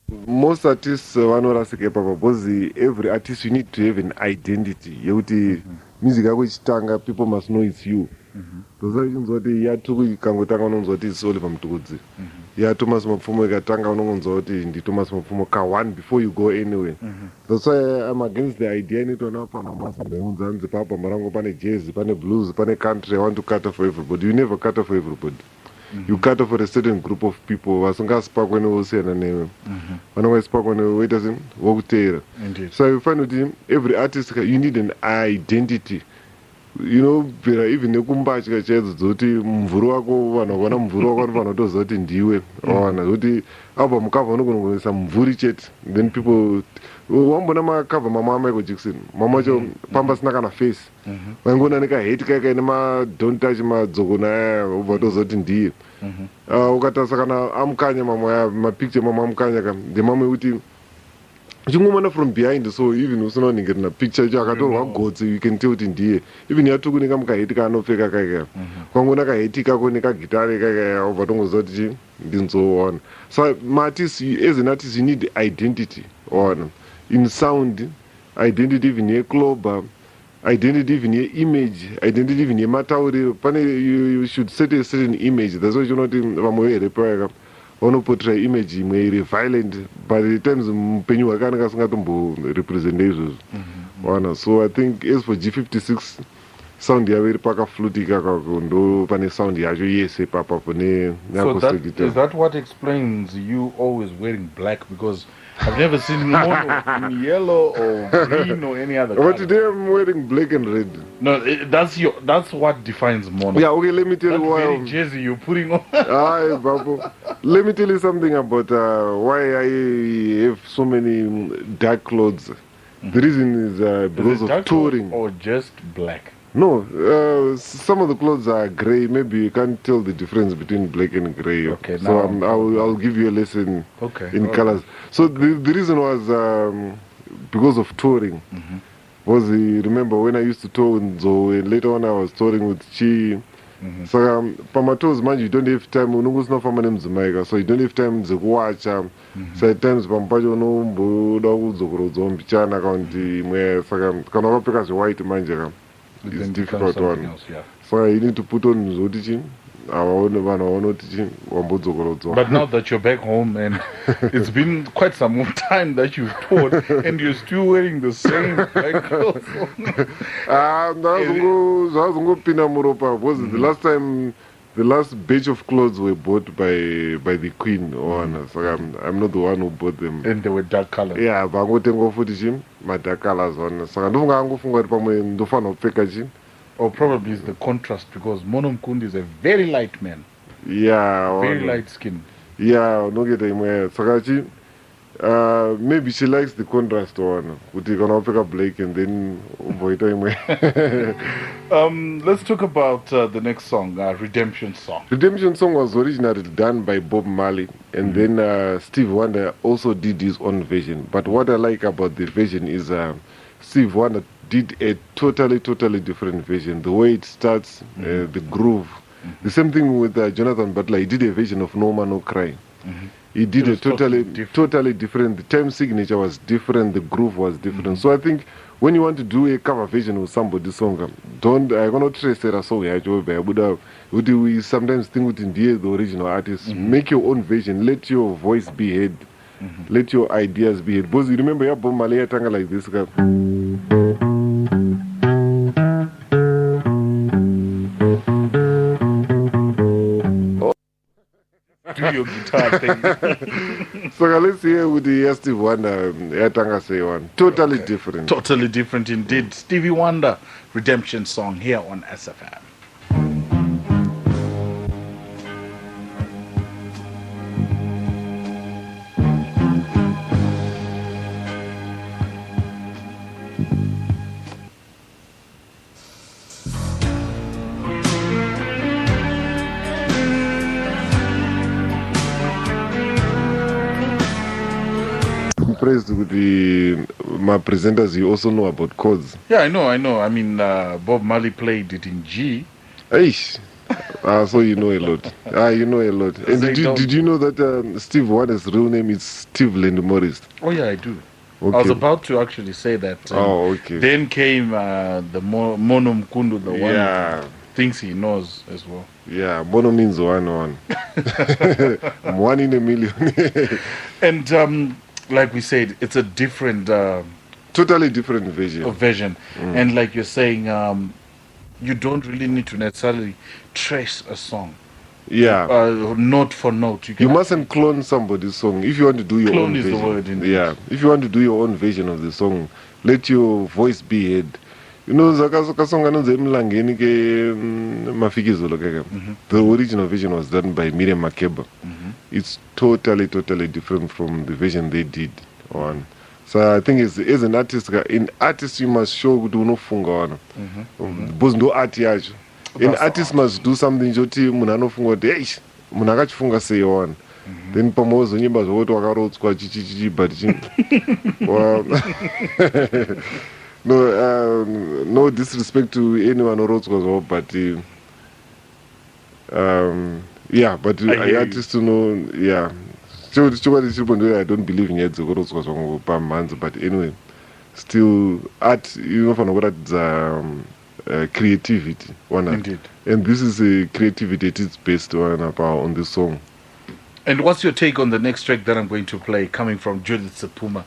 Most artists vanorasika papa because every artist you need to have an identity yekuti music yako ichitanga people must know it's you. Ndosachinzwa kuti yatuku ikangotanga unonzwa kuti it's Oliver Mtukudzi. Ya Thomas Mapfumo ikatanga unongonzwa kuti ndi Thomas Mapfumo ka one before you go anywhere. That's why I'm against the idea initona pana masanzi papa marango pane jazz, pane blues, pane country. I want to cater for everybody. You never cater for everybody. You cater for a certain group of people. Vasungaspark when you say name. When I spark when you wait as him, walk there. So you find with him, every artist you need an identity. You know, even nekumbachi kachedzo dzoti mvuru wako vanogona mvuru wako vanotoziva kuti ndiwe wana kuti album cover unogonogonesa mvuri chete. Then people wambona makava mama Michael Jackson mama wacho pamba sina kana face vaingona nekaheti kaikaine don't touch madzokona aya ubva toziva kuti ndiye. Ukatarisa kana amukanya mama ya mapicture mama amukanya ka ndemama yekuti chingomana from behind, so even usina kuningirina picture icho akatorwa gotsi you can tell kuti ndiye. Even yatuku nekamukaheti kaanopfeka kaika kwangona kaheti kako nekagitari kaika ubva tongoziva kuti ndinzoona. So artist, as an artist you need identity ona in sound, identity even yecloba, identity even image, identity even yematauriro. Pane you should set a certain image. That's why you know vamwe verepa vanoportray image imwe iri violent but at times mupenyu hwakanaka asingatombo represent izvozvo wana. So I think as for G56 sound yavo iri pakaflutika kako ndo pane sound yacho yese papapo ne. So is that what explains you always wearing black? Because I've never seen Mono in yellow or green or any other color. But today I'm wearing black and red. No, that's what defines Mono. Yeah, okay, let me tell you why. Very jersey you're putting on. Aye, Babu. Let me tell you something about why I have so many dark clothes. The reason is because of touring. Or just black? No, some of the clothes are grey. Maybe you can't tell the difference between black and grey. Okay, so I'll give you a lesson in colors. So the reason was because of touring. Was remember when I used to tour with Zoe, and later on I was touring with Chi. So pamatos man, you don't have time. So you don't have time to watch. So at times pampajo no mbuda uzokorozo mbichana kaunti mwe saka kana kapeka white manje. It's difficult one. Else, yeah. So you need to put on zodichi. But now that you're back home and it's been quite some time that you've toured and you're still wearing the same black clothes. The last time, the last batch of clothes were bought by the Queen. So I'm not the one who bought them. And they were dark colors. Yeah, but I'm going to go for the my dark colors. So I don't go for the or probably it's the contrast because Mono Mukundu is a very light man. Yeah. Very light skin. Yeah, no get him. Sakachi, maybe she likes the contrast one. Would you gonna pick up Blake and then avoid him? Let's talk about the next song, Redemption Song. Redemption Song was originally done by Bob Marley, and then Steve Wonder also did his own version. But what I like about the version is Steve Wonder did a totally different version. The way it starts, the groove. The same thing with Jonathan Butler. He did a version of No Man No Cry. He did a totally different. The time signature was different. The groove was different. So I think when you want to do a cover version of somebody's song, don't I cannot trace a song. We sometimes think within the original artist. Make your own version. Let your voice be heard. Let your ideas be heard. Because you remember your Bob Marley tanga like this guy. Do your guitar thing. So let's hear with the Steve Wonder, Yatanga say one. Totally different. Totally different indeed. Stevie Wonder, Redemption Song here on S.F.M. Impressed with my presenters. You also know about chords. Yeah, I know. I mean, Bob Marley played it in G. Eish. So you know a lot. You know a lot. And They don't. did you know that Steve Wonder's real name is Steve Land Morris? Oh yeah, I do. Okay. I was about to actually say that. Okay. Then came the Mono Mukundu, the one Yeah. who thinks he knows as well. Yeah, Mono means one. One in a million. And like we said, it's a different Totally different version. version. And like you're saying, you don't really need to necessarily trace a song. Yeah. Note for note. You mustn't clone somebody's song. If you want to do your Clone own is the version. word, indeed. Yeah. If you want to do your own version of the song, let your voice be heard. You know, the original version was done by Miriam Makeba. It's totally different from the version they did on. So I think as an artist, you must show do no funga because no art yacho. An artist must do something joti munano funga de munakachifunga say on. Then pamozo nyimba zvoto wakarotswa chichichi but no disrespect to anyone who wrote well, but yeah, but I artists to know, yeah. I don't believe in it, but anyway, still art, you know, for what creativity. Indeed. And this is a creativity, it is based on this song. And what's your take on the next track that I'm going to play, coming from Judith Sepuma,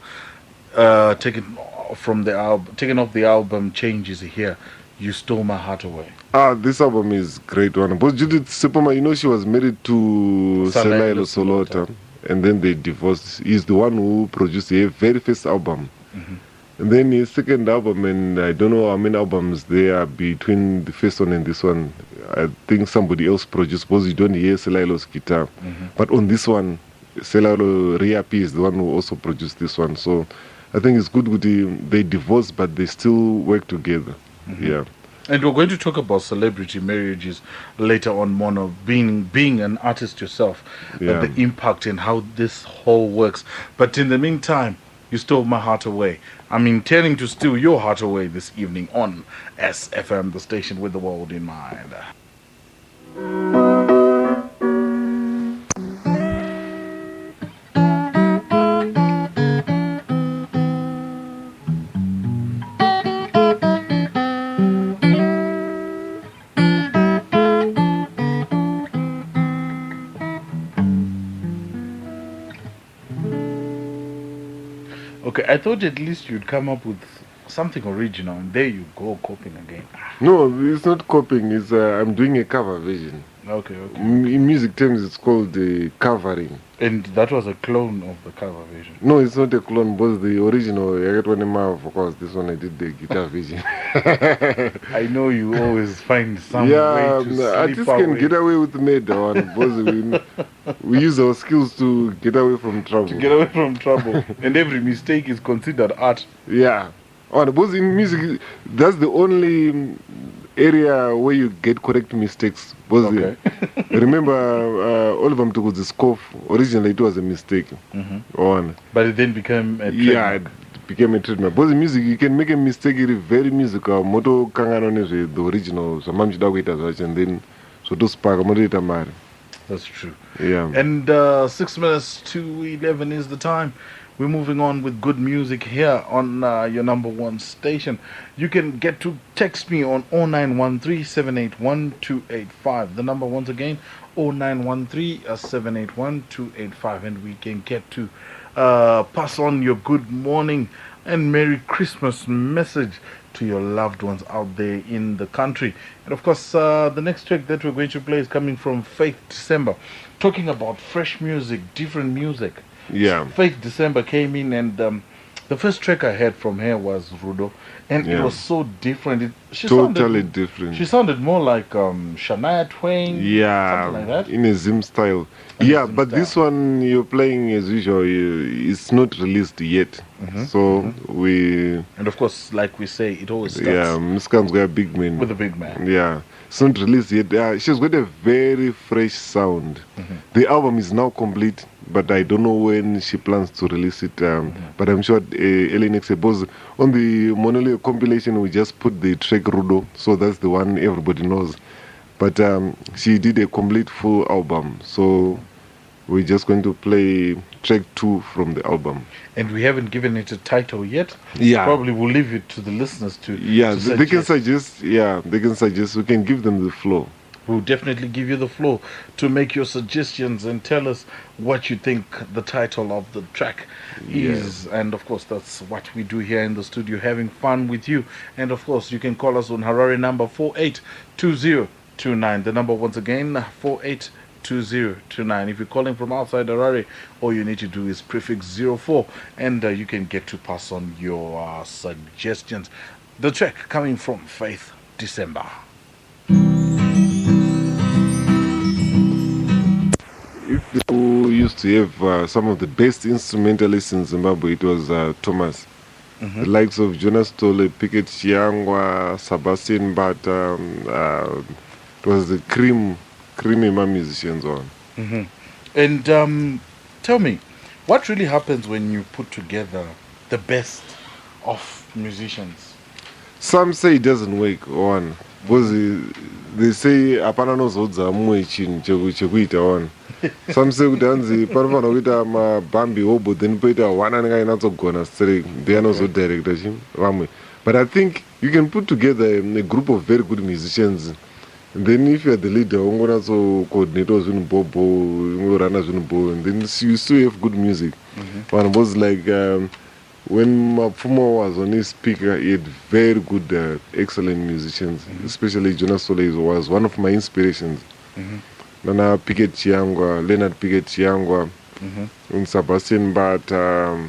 taken off the album Changes Here, You Stole My Heart Away? This album is great one. But Judith Sepuma, you know, she was married to Selailo Solota, and then they divorced. He's the one who produced the very first album. And then his second album, and I don't know how many albums there are between the first one and this one. I think somebody else produced, because you don't hear Selailo's guitar. But on this one, Selailo Riapi is the one who also produced this one. So I think it's good with they divorced, but they still work together. Yeah. And we're going to talk about celebrity marriages later on, Mono, being an artist yourself, the impact and how this whole works. But in the meantime, you stole my heart away. I'm intending to steal your heart away this evening on S.F.M, the station with the world in mind. Okay, I thought at least you'd come up with something original, and there you go, copying again. No, it's not copying. It's I'm doing a cover version. Okay. In music terms, it's called covering. And that was a clone of the cover version. No, it's not a clone, but the original. I got one in my focus. This one I did the guitar version. I know you always find some way to slip artists away. can get away with made one because we use our skills to get away from trouble. To get away from trouble. And every mistake is considered art. Yeah. Because in music, that's the only area where you get correct mistakes. Okay. Remember, Oliver Mtuku's scoff, originally it was a mistake. But it then became a trademark. Yeah, it became a trademark. Because in music, you can make a mistake, it is very musical. Moto Kanganon is the original, so Mamchida wait as well, and then so to spark, That's true. Yeah. And 6 minutes to 11 is the time. We're moving on with good music here on your number one station. You can get to text me on 0913-781-285. The number once again, 0913-781-285. And we can get to pass on your good morning and Merry Christmas message to your loved ones out there in the country. And of course, the next track that we're going to play is coming from Faith December, talking about fresh music, different music. Yeah. Faith December came in, and the first track I heard from her was Rudo, and it was so different. She totally different. She sounded more like Shania Twain, something like that. In a Zim style. But this one you're playing as usual, it's not released yet. So we... And of course, like we say, it always starts... Yeah, Muskan's got a big man. With a big man. Yeah. It's not released yet. She's got a very fresh sound. The album is now complete, but I don't know when she plans to release it. But I'm sure early next year. Because on the Monolith compilation, we just put the track Rudo, so that's the one everybody knows. But she did a complete full album, so we're just going to play track 2 from the album. And we haven't given it a title yet. Yeah. Probably we'll leave it to the listeners to they can suggest. Yeah, they can suggest. We can give them the floor. We'll definitely give you the floor to make your suggestions and tell us what you think the title of the track is. And of course, that's what we do here in the studio, having fun with you. And of course, you can call us on Harare number 482029. The number once again, 482029. If you're calling from outside Harare, all you need to do is prefix 04 and you can get to pass on your suggestions. The track coming from Faith December. If people used to have some of the best instrumentalists in Zimbabwe, it was Thomas. The likes of Jonas Tole, Pickett Chiangwa, Sebastian Bata, it was the creamy musicians on. And tell me, what really happens when you put together the best of musicians? Some say it doesn't work on because they say apana nozodza mumwe chinhu chekuita on. Some say kuti hanzi panofanira kuita mabhambi hobo then poita one anenge ainyatsogona string they anozodirecta vamwe. But I think you can put together a group of very good musicians, and then if you are the leader ungonatso coordinate zvinhu bobo ungorana zvinhu bobo, and then you still have good music. One was like when Mapfumo was on his speaker, he had very good, excellent musicians, especially Jonas Solis was one of my inspirations. Nana Pickett Chiangwa, Leonard Pickett Chiangwa, and Sebastian Bata.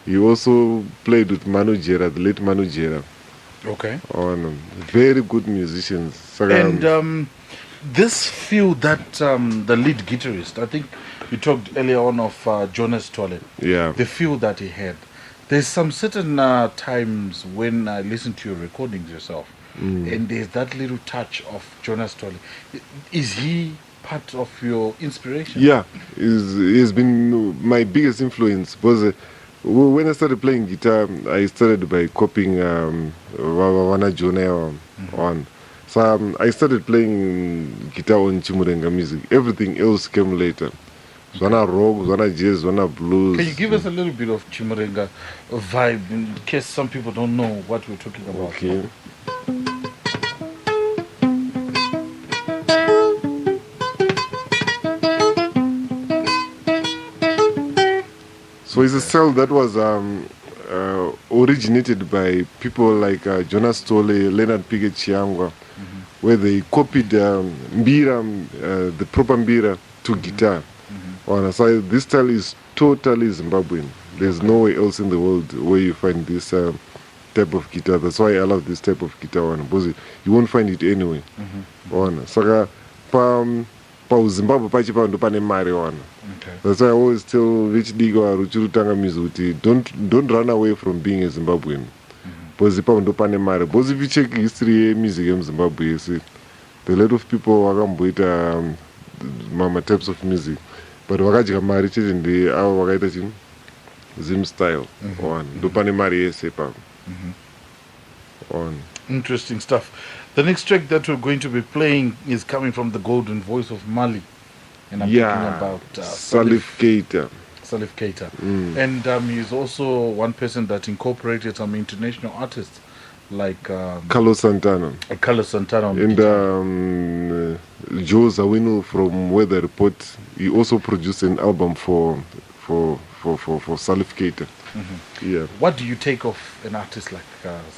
He also played with Manu Jera, the late Manu Jera. Okay. On very good musicians. And this feel that the lead guitarist, I think you talked earlier on of Jonas Tolle. Yeah. The feel that he had. There's some certain times when I listen to your recordings yourself, and there's that little touch of Jonas Tolle. Is he part of your inspiration? Yeah, he's been my biggest influence. Because when I started playing guitar, I started by copying Wana Jonah on. So I started playing guitar on Chimurenga music. Everything else came later. Zwana rock, zwana jazz, zwana blues. Can you give us a little bit of Chimurenga vibe in case some people don't know what we're talking about? Okay. So it's a style that was originated by people like Jonas Tolle, Leonard Pickett Chiangwa, where they copied mbira, the proper mbira, to guitar. So this style is totally Zimbabwean. There's nowhere else in the world where you find this type of guitar. That's why I love this type of guitar, because you won't find it anywhere. Saka pa Zimbabwe pachipa ndo pane mari wana. That's why I always tell rich digo ruchirutanga music, don't run away from being a Zimbabwean. Because ipa ndo pane mari. Because if you check history music in Zimbabwe, you see a lot of people wakamboita mama types of music. But wakadya mari chete ndi avo wakaita chini Zim style on ndo pane mari yese pa on. Interesting stuff. The next track that we're going to be playing is coming from the golden voice of Mali, and I'm talking about Salif Keita. Salif Keita. And he's also one person that incorporated some international artists like Carlos Santana. Carlos Santana. And Joe Zawinu from Weather Report. He also produced an album for Salif Keita. Yeah. What do you take of an artist like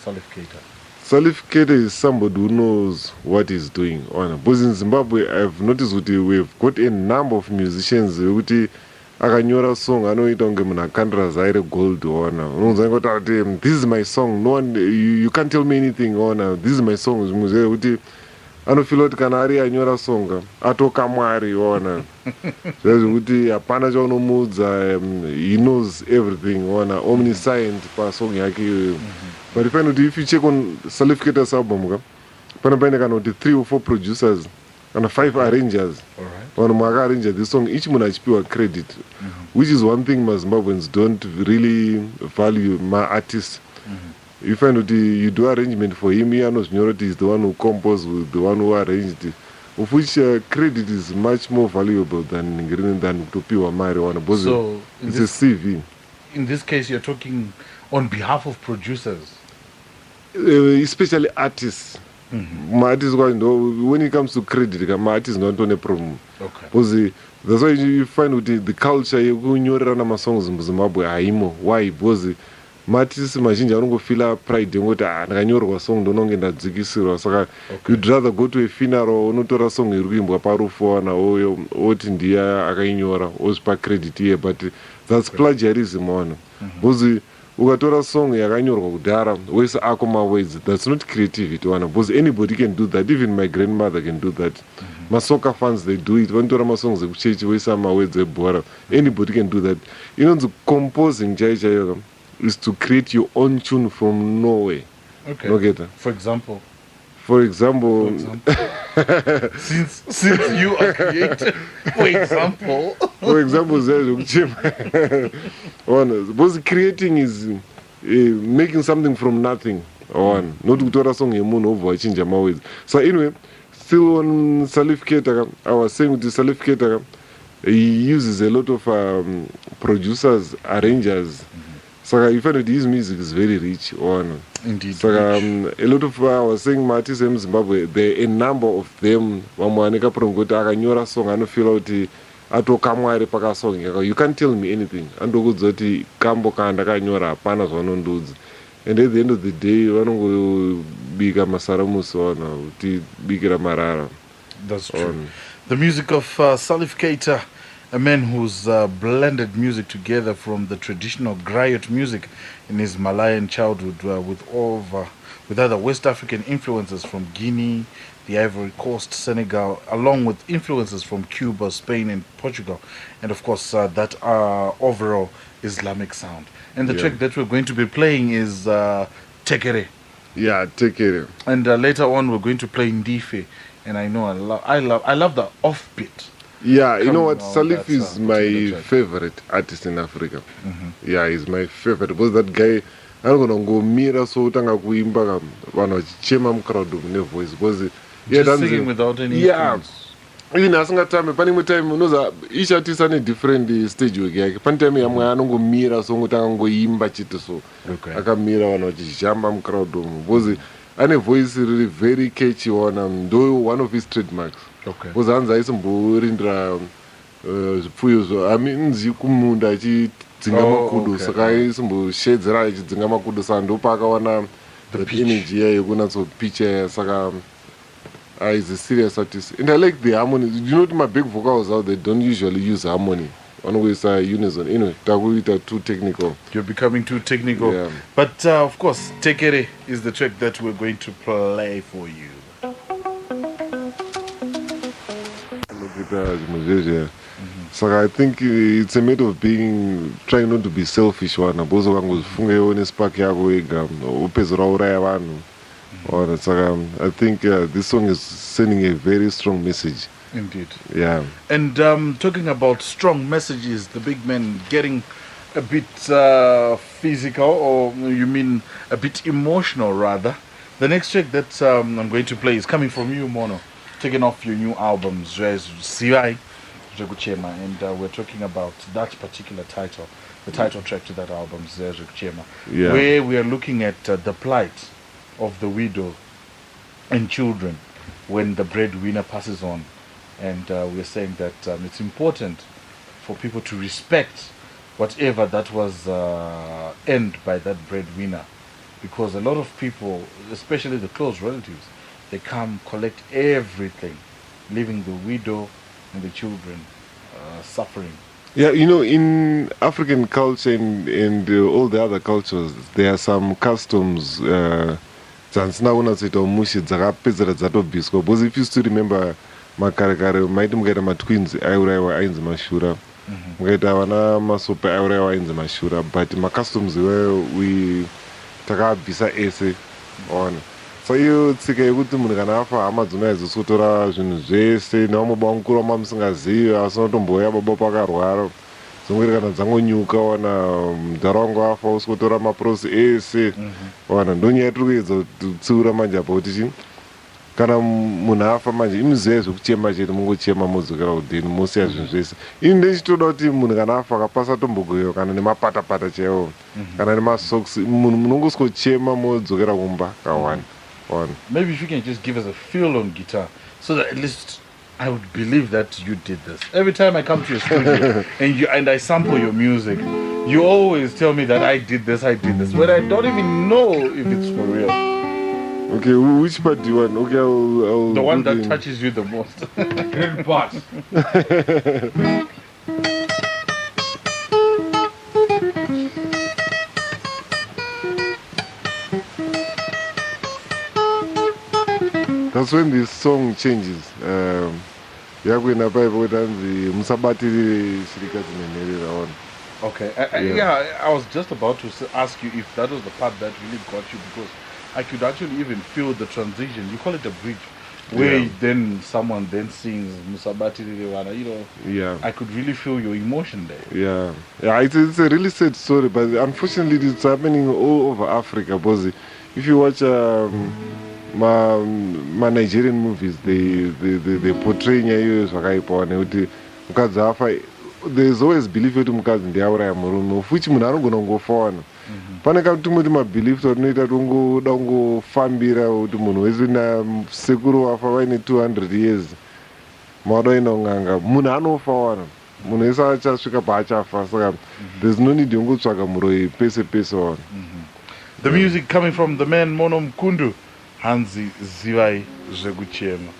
Salif Keita? Salif Keita is somebody who knows what he's doing. Because in Zimbabwe, I've noticed that we've got a number of musicians who akanyora song anoita kunge munhu akandira zaire gold. This is my song. No one, you can't tell me anything. This is my song. Kuti anofila kuti kana ari anyora song atoka mwari. Zvekuti hapana chaunomuudza. He knows everything. Omniscient pasong yake iyoyo. But if you check on Salif Keita's album, pana 3 or 4 producers and 5 arrangers. One arrange this song, each one has credit, which is one thing Zimbabweans don't really value my artists. you find that you do arrangement for him, he knows is the one who composed, with the one who arranged it, of which credit is much more valuable than to pure marijuana. So it's a CV. In this case, you're talking on behalf of producers, especially artists. My artists, when it comes to credit, my artists not on a problem. Okay. Because that's why you find with the culture you go nyorera na songs in Zimbabwe haimo. Why? Because artists imagine you don't feel pride ngoti ndakanyorwa song ndonongenda dzikisirwa saka you'd rather go to a funeral unotora song iri kuimbwa parufu na oyo oti ndiya akainyora ozpa credit here, but that's plagiarism one. Because ukatora song yakanyorwa kudhara wese ako mawords, that's not creativity one, because anybody can do that. Even my grandmother can do that. Masoka fans, they do it. Vanotora masongs ekuchechi wese mawords ebhora, anybody can do that. You know, the composing chaichayo is to create your own tune from nowhere. Okay. No get that? For example, since you are created, for example, because creating is making something from nothing. One, not to song over change my ways. So anyway, still on Salif Keita, I was saying with the Salif Keita, he uses a lot of producers, arrangers. So if I know his music is very rich. One. Indeed. So a lot of I was saying my artists in Zimbabwe, there are a number of them. Wamwaneka prongota akanyora song ano feel out ato kamware paka song. You can't tell me anything. Ando kudzoti kambo kanda kanyora hapana zvanondudzi. And at the end of the day, vanongo bika masaramuso wana uti bikira marara. That's true. The music of Salif Keita, a man who's blended music together from the traditional griot music in his Malayan childhood with other West African influences from Guinea, the Ivory Coast, Senegal, along with influences from Cuba, Spain, and Portugal, and of course that overall Islamic sound. And the track that we're going to be playing is Tekere. Yeah, Tekere. And later on we're going to play Ndife, and I know I love the offbeat. Yeah, you know what? Salif is my favorite artist in Africa. Yeah, he's my favorite. Because that guy, I'm gonna go mira so tanga kuimba vano chema mkraudu ne voice. Because just singing without any influence. Even asanga time, pani time unoza each artist on a different stage wake. Pani time yamwe anongo mira so ngutanga ngo imba chito so. Okay. Aka mira vano chamba mkraudu. Because and a voice really very catchy one. Though one of his trademarks. Okay. Because Anza is mburindra I mean zikumunda chidzinga makudu saka isumbu shedzera chidzinga makudu sando paka wana the energy yekunatso pitch saka is a serious artist. And I like the harmony. You know my big vocals out there don't usually use harmony. Always unison. Anyway, takuita too technical. You're becoming too technical. Yeah. But of course, Tekere is the track that we're going to play for you. So I think it's a matter of trying not to be selfish one. I think this song is sending a very strong message. Indeed. Yeah. And talking about strong messages, the big man getting a bit physical, or you mean a bit emotional rather. The next track that I'm going to play is coming from you, Mono, taking off your new album, Siwai Chema, and we're talking about that particular title, the title track to that album, Chema, where we are looking at the plight of the widow and children when the breadwinner passes on. And we're saying that it's important for people to respect whatever that was earned by that breadwinner, because a lot of people, especially the close relatives, they come collect everything, leaving the widow and the children suffering. Yeah, you know, in African culture and all the other cultures, there are some customs. Because if you still remember, maiti mukaita matwins auraiwa ainzi mashura, mukaita vana masope auraiwa ainzi mashura, but macustoms we takabvisa ese ona. So iyo tsika yekuti munhu kana afa hama dzona aizosotora zvinhu zvese navamoba mukuru wama musingazivi asi unotomboya baba pakarwara. zongori kana dzangonyuka wana mudhara wangu afa usikotora maprosi ese wana ndonyaya tiri kuedza kutsiura manje apa kuti chii kana munhu afa manje imuziva zvekuchema chete mungochema modzokera kudheni mosiya zvinhu zvese ini ndechitoda kuti munhu kana afa akapasa tombogoyiwa kana nemapatapata chaiwo kana nemasoksi munhu munongosikochema modzokera kumba kawani. Maybe if you can just give us a feel on guitar so that at least I would believe that you did this. Every time I come to your studio and I sample your music, you always tell me that I did this, when I don't even know if it's for real. Okay, which part do you want? Okay, I'll the one that touches you the most. Good part. That's when the song changes. Yakwena paipo tanzi musabatiri shirikati nenherera on. Okay, I was just about to ask you if that was the part that really got you, because I could actually even feel the transition. You call it a bridge, where then someone then sings Musabatiri Rewara, you know. Yeah. I could really feel your emotion there. Yeah. It's a really sad story, but unfortunately it's happening all over Africa. Because if you watch my Nigerian movies, they portray nyayo zvakaipa nekuti mukadzi afa, there's always belief kuti mukadzi ndiauraya murume, of which munhu anogona kungofa wana. Pane tumwe mabelief tunoita tungoda kungofambira kuti munhu wese nasekuru wafa vaine 200 years mauda ina ng'anga munhu anofa wana, munhu wese achasvika paachafa, saka there's no need yongotsvaga muroyi pese pese wana. The music coming from the man Mono Mukundu, Hanzi Zivai Zvekuchema.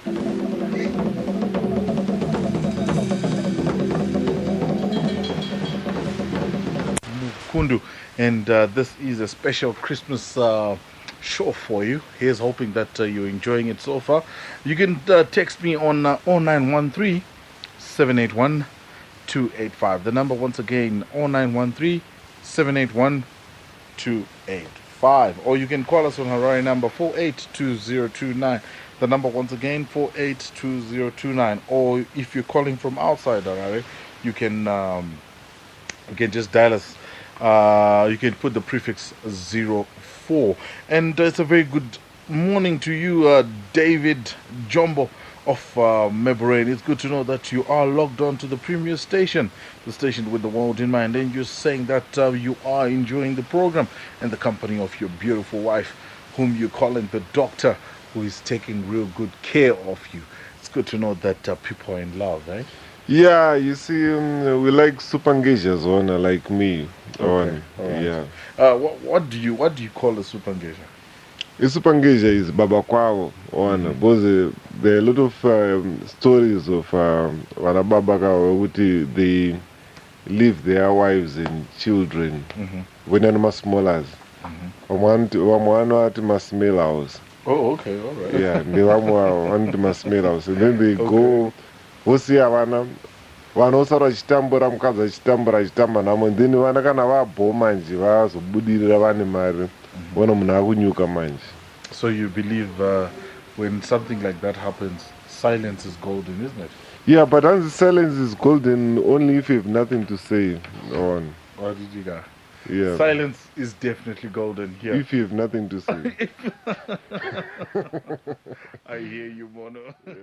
Mukundu, and this is a special Christmas show for you. Here's hoping that you're enjoying it so far. You can text me on 0913 781 285. The number once again 0913 781 285. Or you can call us on Harare number 482029. The number once again 482029. Or if you're calling from outside Harare, you can just dial us. You can put the prefix 04. And it's a very good morning to you, David Jumbo of Mebrain. It's good to know that you are logged on to the premier station, the station with the world in mind, and you're saying that you are enjoying the program and the company of your beautiful wife, whom you're calling the doctor, who is taking real good care of you. It's good to know that people are in love, right? Yeah, you see, we like super engagers, like me. Okay. Yeah. What do you call a super engager? A super engager is Baba Kwao, because there are a lot of stories of Baba Kwao, they leave their wives and children when they're much smaller. One to smell house. Oh, okay, all right. Yeah, they want to smell house, and then they go. Vosiya vana vosara vachitambura mukadzi achitamba namo, and then vana kana vabho manje vazobudirira vane mari vona munhu akunyuka manje. So you believe when something like that happens, silence is golden, isn't it? Yeah, but silence is golden only if you have nothing to say. What did you got? Yeah. Silence is definitely golden here. If you have nothing to say. I hear you, Mono. Yeah.